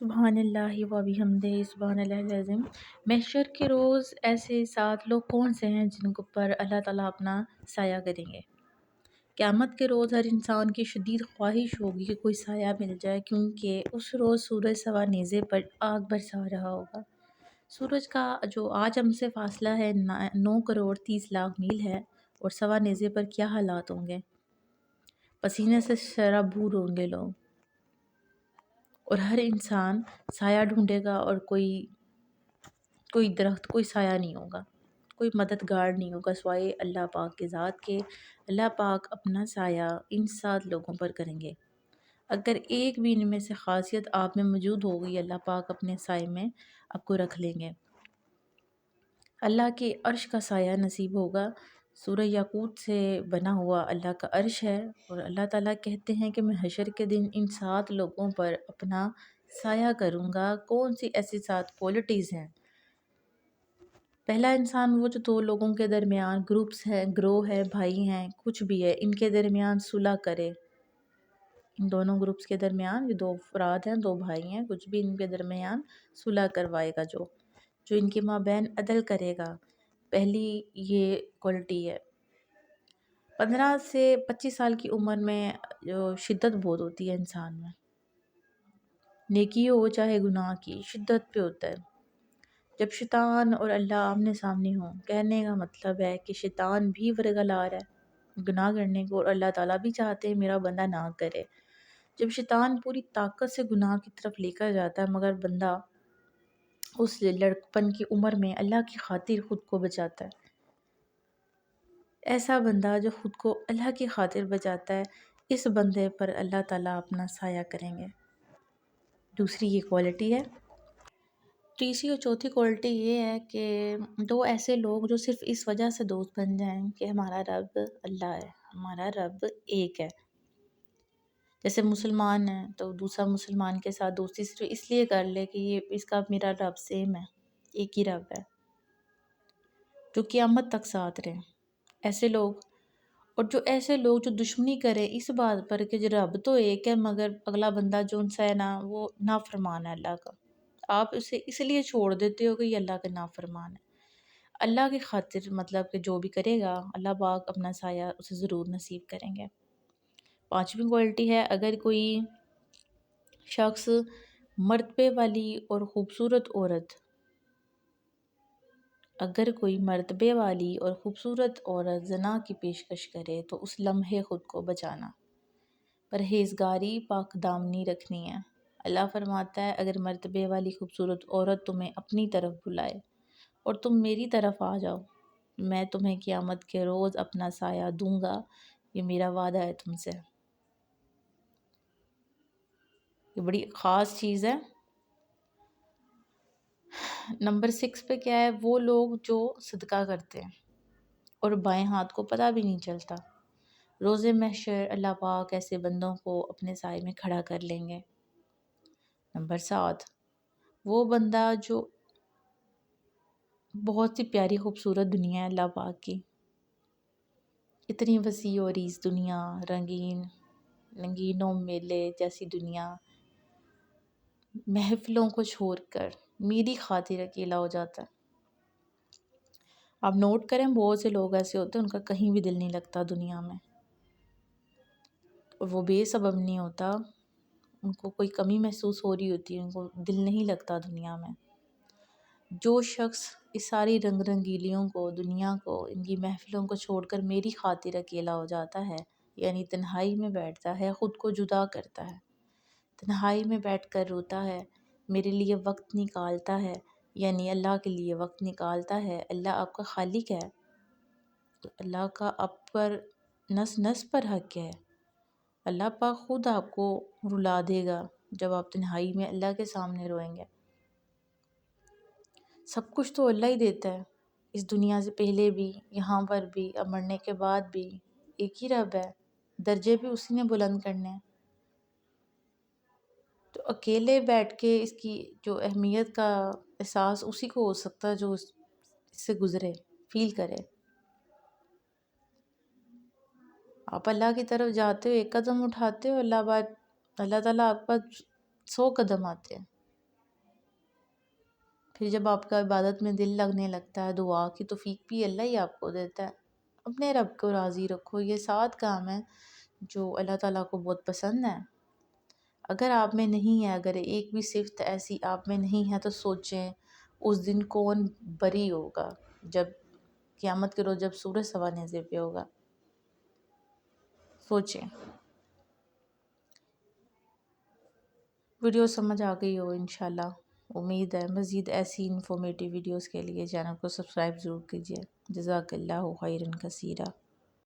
سبحان اللہ و بحمدہ سبحان اللہ العظیم۔ محشر کے روز ایسے 7 لوگ کون سے ہیں جن کو پر اللہ تعالیٰ اپنا سایہ کریں گے؟ قیامت کے روز ہر انسان کی شدید خواہش ہوگی کہ کوئی سایہ مل جائے، کیونکہ اس روز سورج سوا نیزے پر آگ برسا رہا ہوگا۔ سورج کا جو آج ہم سے فاصلہ ہے 9 کروڑ 30 لاکھ میل ہے، اور سوا نیزے پر کیا حالات ہوں گے۔ پسینے سے سرابور ہوں گے لوگ، اور ہر انسان سایہ ڈھونڈے گا، اور کوئی درخت، کوئی سایہ نہیں ہوگا، کوئی مددگار نہیں ہوگا سوائے اللہ پاک کے ذات کے۔ اللہ پاک اپنا سایہ ان 7 لوگوں پر کریں گے۔ اگر ایک بھی ان میں سے خاصیت آپ میں موجود ہوگی، اللہ پاک اپنے سائے میں آپ کو رکھ لیں گے۔ اللہ کے عرش کا سایہ نصیب ہوگا۔ سورہ یاقوت سے بنا ہوا اللہ کا عرش ہے، اور اللہ تعالیٰ کہتے ہیں کہ میں حشر کے دن ان 7 لوگوں پر اپنا سایہ کروں گا۔ کون سی ایسی 7 کوالٹیز ہیں؟ پہلا انسان وہ جو 2 لوگوں کے درمیان گروپس ہیں، گروہ ہے، بھائی ہیں، کچھ بھی ہے، ان کے درمیان صلح کرے۔ ان دونوں گروپس کے درمیان، یہ 2 افراد ہیں، 2 بھائی ہیں، کچھ بھی ان کے درمیان صلح کروائے گا، جو ان کے مابین عدل کرے گا۔ پہلی یہ کوالٹی ہے۔ 15 سے 25 سال کی عمر میں جو شدت بہت ہوتی ہے انسان میں، نیکی ہو چاہے گناہ کی، شدت پہ ہوتا ہے۔ جب شیطان اور اللہ آمنے سامنے ہوں، کہنے کا مطلب ہے کہ شیطان بھی ورگلا رہا ہے گناہ کرنے کو، اور اللہ تعالیٰ بھی چاہتے ہیں میرا بندہ نہ کرے۔ جب شیطان پوری طاقت سے گناہ کی طرف لے کر جاتا ہے، مگر بندہ اس لڑکپن کی عمر میں اللہ کی خاطر خود کو بچاتا ہے، ایسا بندہ جو خود کو اللہ کی خاطر بچاتا ہے، اس بندے پر اللہ تعالیٰ اپنا سایہ کریں گے۔ دوسری یہ کوالٹی ہے۔ تیسری اور چوتھی کوالٹی یہ ہے کہ 2 ایسے لوگ جو صرف اس وجہ سے دوست بن جائیں کہ ہمارا رب اللہ ہے، ہمارا رب ایک ہے۔ جیسے مسلمان ہیں تو دوسرا مسلمان کے ساتھ دوستی صرف اس لیے کر لے کہ یہ اس کا میرا رب سیم ہے، ایک ہی رب ہے، جو قیامت تک ساتھ رہیں ایسے لوگ۔ اور جو ایسے لوگ جو دشمنی کریں اس بات پر کہ جو رب تو ایک ہے، مگر اگلا بندہ جو ان سے ہے نا، وہ نافرمان ہے اللہ کا، آپ اسے اس لیے چھوڑ دیتے ہو کہ یہ اللہ کا نافرمان ہے۔ اللہ کی خاطر مطلب کہ جو بھی کرے گا، اللہ پاک اپنا سایہ اسے ضرور نصیب کریں گے۔ 5ویں کوالٹی ہے، اگر کوئی شخص مرتبے والی اور خوبصورت عورت زنا کی پیشکش کرے تو اس لمحے خود کو بچانا، پرہیزگاری، پاک دامنی رکھنی ہے۔ اللہ فرماتا ہے اگر مرتبے والی خوبصورت عورت تمہیں اپنی طرف بلائے اور تم میری طرف آ جاؤ، میں تمہیں قیامت کے روز اپنا سایہ دوں گا، یہ میرا وعدہ ہے تم سے۔ یہ بڑی خاص چیز ہے۔ نمبر 6 پہ کیا ہے؟ وہ لوگ جو صدقہ کرتے ہیں اور بائیں ہاتھ کو پتہ بھی نہیں چلتا۔ روز محشر اللہ پاک ایسے بندوں کو اپنے سائے میں کھڑا کر لیں گے۔ نمبر 7، وہ بندہ جو بہت سی پیاری خوبصورت دنیا ہے اللہ پاک کی، اتنی وسیع و عریض دنیا، رنگینوں میلے جیسی دنیا، محفلوں کو چھوڑ کر میری خاطر اکیلا ہو جاتا ہے۔ آپ نوٹ کریں بہت سے لوگ ایسے ہوتے ہیں ان کا کہیں بھی دل نہیں لگتا دنیا میں، اور وہ بے سبب نہیں ہوتا، ان کو کوئی کمی محسوس ہو رہی ہوتی ہے، ان کو دل نہیں لگتا دنیا میں۔ جو شخص اس ساری رنگ رنگیلیوں کو، دنیا کو، ان کی محفلوں کو چھوڑ کر میری خاطر اکیلا ہو جاتا ہے، یعنی تنہائی میں بیٹھتا ہے، خود کو جدا کرتا ہے، تنہائی میں بیٹھ کر روتا ہے، میرے لیے وقت نکالتا ہے، یعنی اللہ کے لیے وقت نکالتا ہے۔ اللہ آپ کا خالق ہے، تو اللہ کا آپ پر نس نس پر حق ہے۔ اللہ پاک خود آپ کو رلا دے گا جب آپ تنہائی میں اللہ کے سامنے روئیں گے۔ سب کچھ تو اللہ ہی دیتا ہے، اس دنیا سے پہلے بھی، یہاں پر بھی، اب مرنے کے بعد بھی ایک ہی رب ہے، درجے بھی اسی نے بلند کرنے ہیں۔ تو اکیلے بیٹھ کے اس کی جو اہمیت کا احساس اسی کو ہو سکتا ہے جو اس سے گزرے، فیل کرے۔ آپ اللہ کی طرف جاتے ہو، ایک قدم اٹھاتے ہو، اللہ تعالیٰ آپ کا 100 قدم آتے ہیں۔ پھر جب آپ کا عبادت میں دل لگنے لگتا ہے، دعا کی توفیق بھی اللہ ہی آپ کو دیتا ہے۔ اپنے رب کو راضی رکھو، یہ 7 کام ہیں جو اللہ تعالیٰ کو بہت پسند ہیں۔ اگر آپ میں نہیں ہے، اگر ایک بھی صفت ایسی آپ میں نہیں ہے تو سوچیں اس دن کون بری ہوگا، جب قیامت کے روز جب سورج سوا نیزے پہ ہوگا۔ سوچیں۔ ویڈیو سمجھ آ گئی ہو انشاءاللہ، امید ہے۔ مزید ایسی انفارمیٹیو ویڈیوز کے لیے چینل کو سبسکرائب ضرور کیجیے۔ جزاک اللہ خیرا کثیرا۔